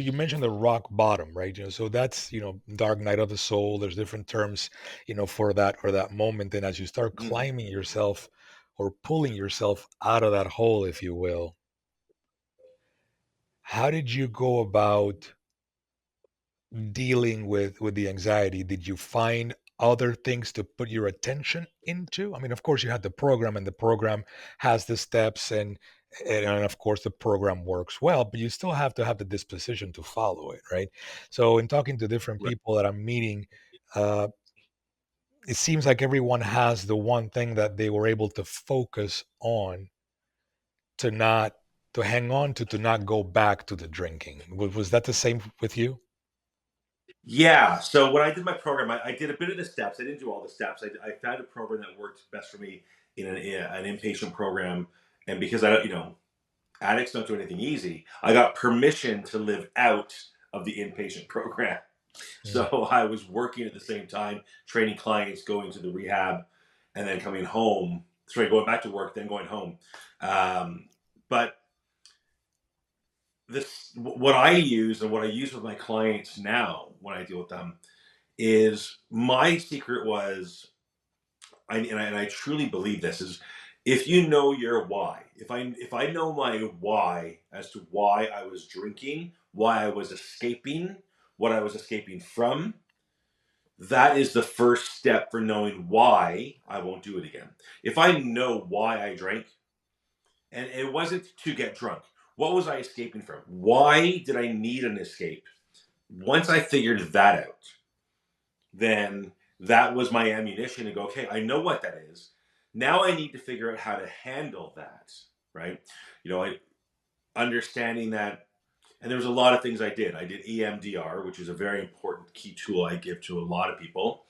you mentioned the rock bottom, right? So that's dark night of the soul. There's different terms, for that moment. And as you start Mhm. climbing yourself or pulling yourself out of that hole, if you will, how did you go about dealing with the anxiety? Did you find other things to put your attention into? I mean, of course, you had the program, and the program has the steps, and of course, the program works well. But you still have to have the disposition to follow it, right? So, in talking to different Right. people that I'm meeting, uh, it seems like everyone has the one thing that they were able to focus on to not to hang on to not go back to the drinking. Was that the same with you? Yeah. So when I did my program, I did a bit of the steps. I didn't do all the steps. I found a program that worked best for me in an inpatient program, and because I don't, addicts don't do anything easy, I got permission to live out of the inpatient program. So Mm. I was working at the same time, training clients, going to the rehab, and then coming home. Sorry, going back to work, then going home. But this, what I use and what I use with my clients now when I deal with them is my secret was, and I truly believe this is, if you know your why, if I know my why as to why I was drinking, why I was escaping, what I was escaping from, that is the first step for knowing why I won't do it again. If I know why I drank, and it wasn't to get drunk, what was I escaping from? Why did I need an escape? Once I figured that out, then that was my ammunition to go, okay, I know what that is. Now I need to figure out how to handle that, right? I understanding that, and there was a lot of things I did. I did EMDR, which is a very important key tool I give to a lot of people.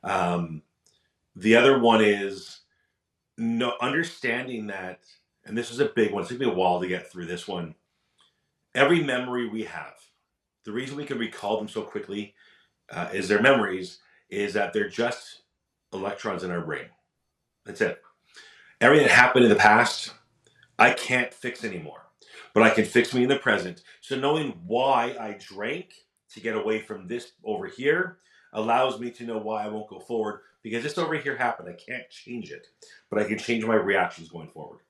Um, the other one is no understanding that, and this is a big one. It took me a while to get through this one. Every memory we have, the reason we can recall them so quickly is their memories, is that they're just electrons in our brain. That's it. Everything that happened in the past, I can't fix anymore, but I can fix me in the present. So knowing why I drank to get away from this over here allows me to know why I won't go forward, because this over here happened. I can't change it, but I can change my reactions going forward.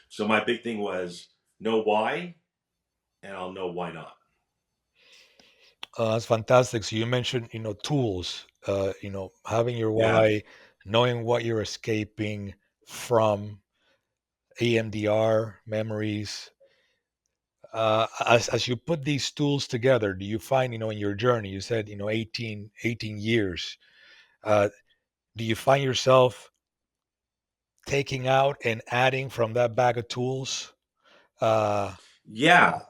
So my big thing was know why, and I'll know why not. That's fantastic. So you mentioned, tools, having your Yeah. why, knowing what you're escaping from, EMDR, memories. As you put these tools together, do you find, in your journey, you said, 18 years, uh, do you find yourself taking out and adding from that bag of tools? Uh, Yeah.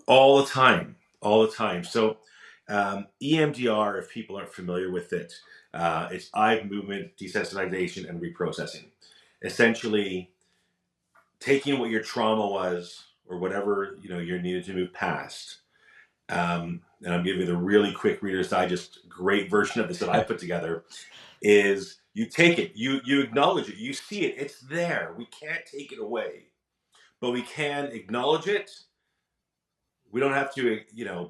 All the time. All the time. So EMDR, if people aren't familiar with it, it's eye movement desensitization and reprocessing. Essentially, taking what your trauma was or whatever you're needed to move past. And I'm giving you the really quick Reader's Digest, great version of this that I put together. Is you take it, you acknowledge it, you see it, it's there. We can't take it away, but we can acknowledge it. We don't have to,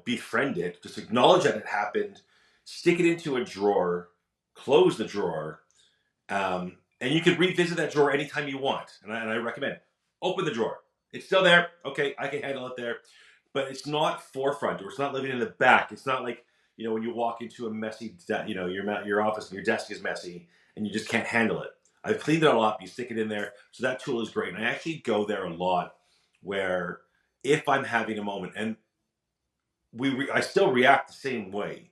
befriend it. Just acknowledge that it happened. Stick it into a drawer. Close the drawer, and you can revisit that drawer anytime you want. And I recommend open the drawer. It's still there. Okay, I can handle it there, but it's not forefront, or it's not living in the back. It's not like when you walk into a messy, your office and your desk is messy and you just can't handle it. I've cleaned it all up. You stick it in there, so that tool is great. And I actually go there a lot, where if I'm having a moment, and I still react the same way.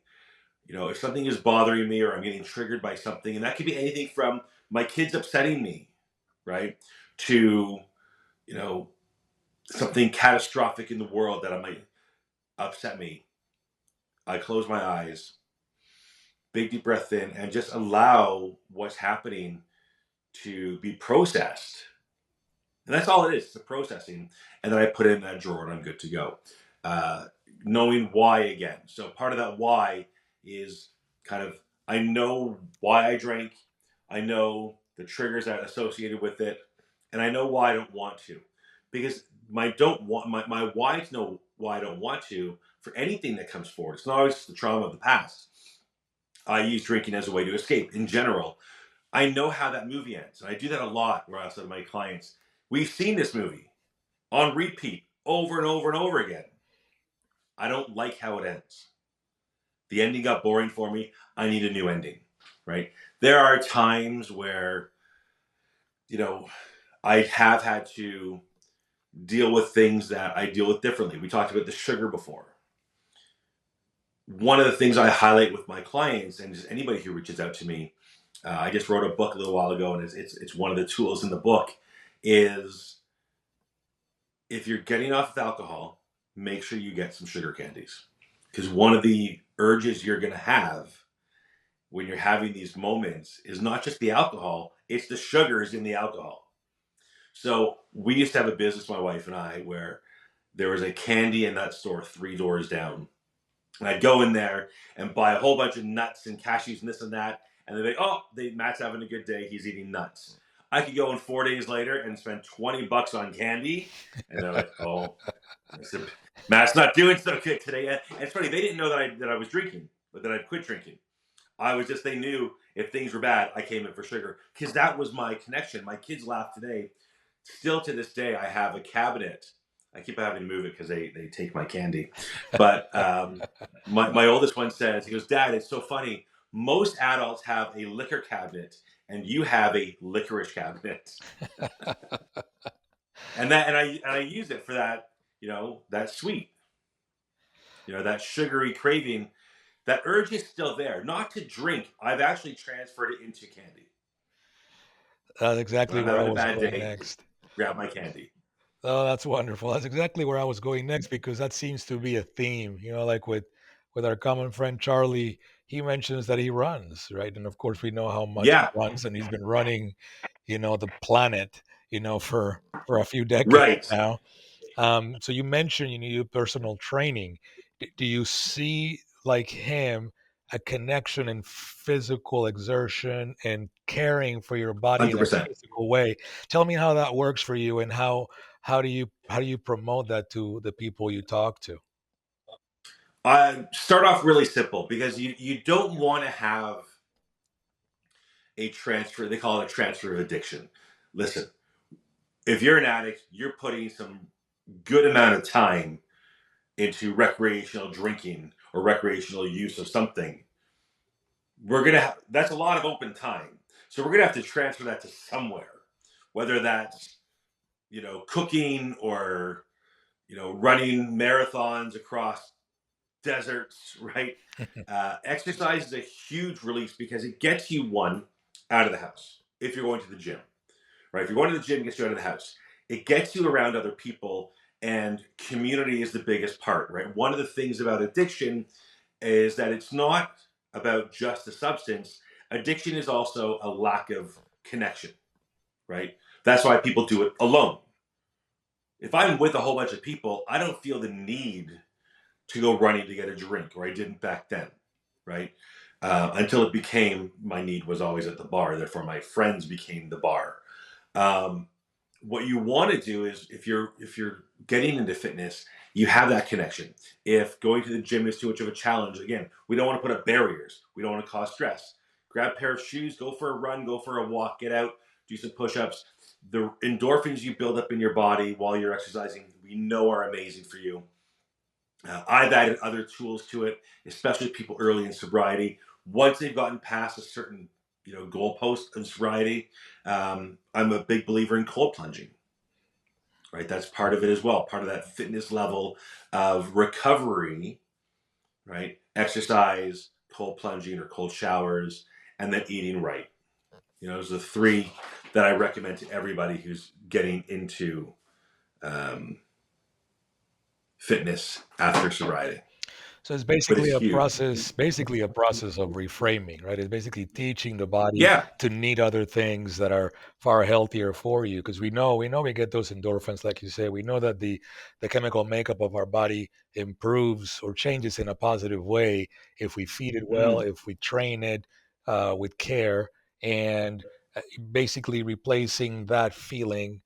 If something is bothering me or I'm getting triggered by something, and that could be anything from my kids upsetting me, right, to you know something catastrophic in the world that I might upset me. I close my eyes, big deep breath in, and just allow what's happening to be processed. And that's all it is, the processing. And then I put it in that drawer and I'm good to go. Uh, Knowing why again. So part of that why is kind of, I know why I drank. I know the triggers that are associated with it. And I know why I don't want to. Because my don't want my why to know why I don't want to for anything that comes forward. It's not always the trauma of the past. I use drinking as a way to escape. In general, I know how that movie ends, and I do that a lot where I say to my clients, "We've seen this movie on repeat over and over and over again. I don't like how it ends. The ending got boring for me. I need a new ending." Right? There are times where, you know, I have had to deal with things that I deal with differently. We talked about the sugar before. One of the things I highlight with my clients and just anybody who reaches out to me, I just wrote a book a little while ago, and it's one of the tools in the book is if you're getting off of alcohol, make sure you get some sugar candies, because one of the urges you're going to have when you're having these moments is not just the alcohol; it's the sugars in the alcohol. So we used to have a business, my wife and I, where there was a candy and nut store 3 doors down. And I'd go in there and buy a whole bunch of nuts and cashews and this and that. And they'd be, oh, Matt's having a good day. He's eating nuts. I could go in 4 days later and spend $20 on candy. And they're like, oh, I said, Matt's not doing so good today. And it's funny, they didn't know that I was drinking, but that I'd quit drinking. They knew if things were bad, I came in for sugar. Because that was my connection. My kids laugh today. Still to this day, I have a cabinet. I keep having to move it because they take my candy. But my oldest one says, he goes, Dad, it's so funny. Most adults have a liquor cabinet, and you have a licorice cabinet. And I use it for that, that sweet, that sugary craving. That urge is still there. Not to drink. I've actually transferred it into candy. That's When exactly I'm where I having a was bad going day, next. grab my candy. Oh, that's wonderful. That's exactly where I was going next because that seems to be a theme. Like with our common friend Charlie, he mentions that he runs, right? And of course, we know how much he Yeah, runs, and he's been running, the planet, for a few decades right. now. So you mentioned you need personal training. Do you see, like him, a connection in physical exertion and caring for your body in a 100%. physical way? Tell me how that works for you, and how do you promote that to the people you talk to? I start off really simple because you don't want to have a transfer. They call it a transfer of addiction. Listen, if you're an addict, you're putting some good amount of time into recreational drinking or recreational use of something. That's a lot of open time. So we're gonna have to transfer that to somewhere, whether that's cooking or running marathons across deserts, right? Exercise is a huge release because it gets you one out of the house. If you're going to the gym, right? If you're going to the gym, it gets you out of the house. It gets you around other people, and community is the biggest part, right? One of the things about addiction is that it's not about just the substance. Addiction is also a lack of connection, right? That's why people do it alone. If I'm with a whole bunch of people, I don't feel the need to go running to get a drink, or I didn't back then, right? Until it became my need was always at the bar. Therefore, my friends became the bar. Um, what you want to do is if you're getting into fitness, you have that connection. If going to the gym is too much of a challenge, again, we don't want to put up barriers. We don't want to cause stress. Grab a pair of shoes, go for a run, go for a walk, get out, do some push-ups. The endorphins you build up in your body while you're exercising, we know are amazing for you. I've added other tools to it, especially people early in sobriety. Once they've gotten past a certain, goalpost in sobriety, I'm a big believer in cold plunging. Right, that's part of it as well. Part of that fitness level of recovery, right? Exercise, cold plunging or cold showers, and then eating right. Those are the three that I recommend to everybody who's getting into um, fitness after sobriety. So it's But it's basically a huge. process, basically a process of reframing, right? It's basically teaching the body Yeah, to need other things that are far healthier for you. Because we know we get those endorphins, like you say. We know that the chemical makeup of our body improves or changes in a positive way if we feed it well, mm, if we train it with care, and basically replacing that feeling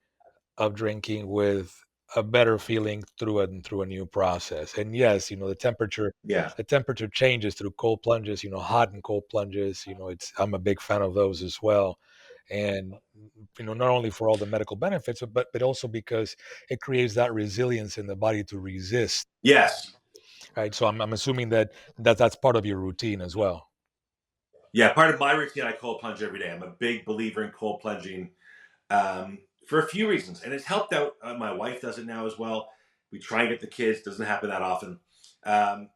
of drinking with a better feeling through a new process. And yes, Yeah. the temperature changes through cold plunges, hot and cold plunges, it's I'm a big fan of those as well. And not only for all the medical benefits, but also because it creates that resilience in the body to resist. Yes. Right. So I'm assuming that's part of your routine as well. Yeah. Part of my routine, I cold plunge every day. I'm a big believer in cold plunging for a few reasons, and it's helped out. My wife does it now as well. We try and get the kids. Doesn't happen that often. Um,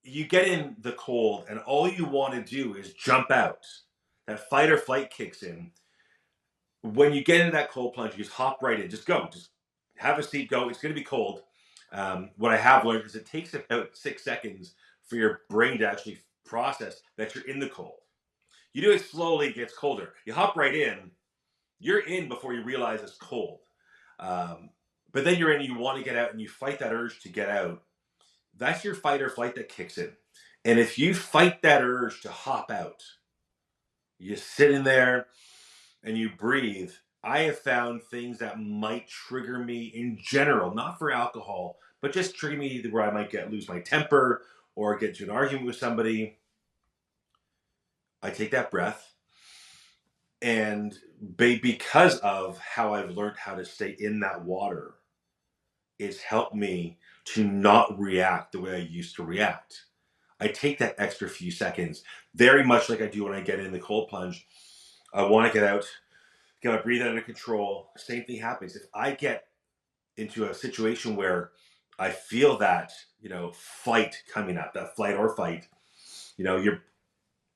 you get in the cold, and all you want to do is jump out. That fight or flight kicks in. When you get into that cold plunge, you just hop right in. Just go. Just have a seat. Go. It's going to be cold. What I have learned is it takes about 6 seconds for your brain to actually process that you're in the cold. You do it slowly, it gets colder. You hop right in. You're in before you realize it's cold. Um, but then you're in, you want to get out, and you fight that urge to get out. That's your fight or flight that kicks in. And if you fight that urge to hop out, you sit in there and you breathe. I have found things that might trigger me in general, not for alcohol, but just trigger me where I might lose my temper or get into an argument with somebody. I take that breath, and because of how I've learned how to stay in that water, it's helped me to not react the way I used to react. I take that extra few seconds, very much like I do when I get in the cold plunge. I want to get out, get my breathing under control. Same thing happens. If I get into a situation where I feel that, fight coming up, that flight or fight, your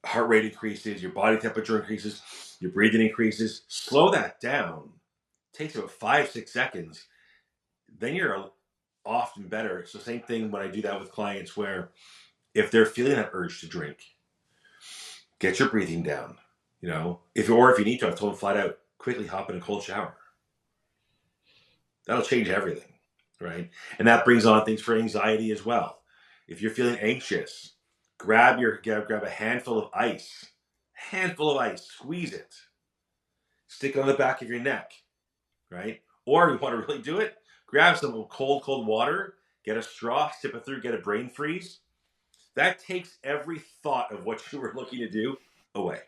heart rate increases, your body temperature increases, your breathing increases, slow that down. It takes about 5, 6 seconds. Then you're often better. So same thing when I do that with clients where if they're feeling that urge to drink, get your breathing down. If you need to, I've told them flat out, quickly hop in a cold shower. That'll change everything, right? And that brings on things for anxiety as well. If you're feeling anxious, grab a handful of ice, squeeze it, stick it on the back of your neck, right? Or you want to really do it, grab some cold water, get a straw, sip it through, get a brain freeze. That takes every thought of what you were looking to do away.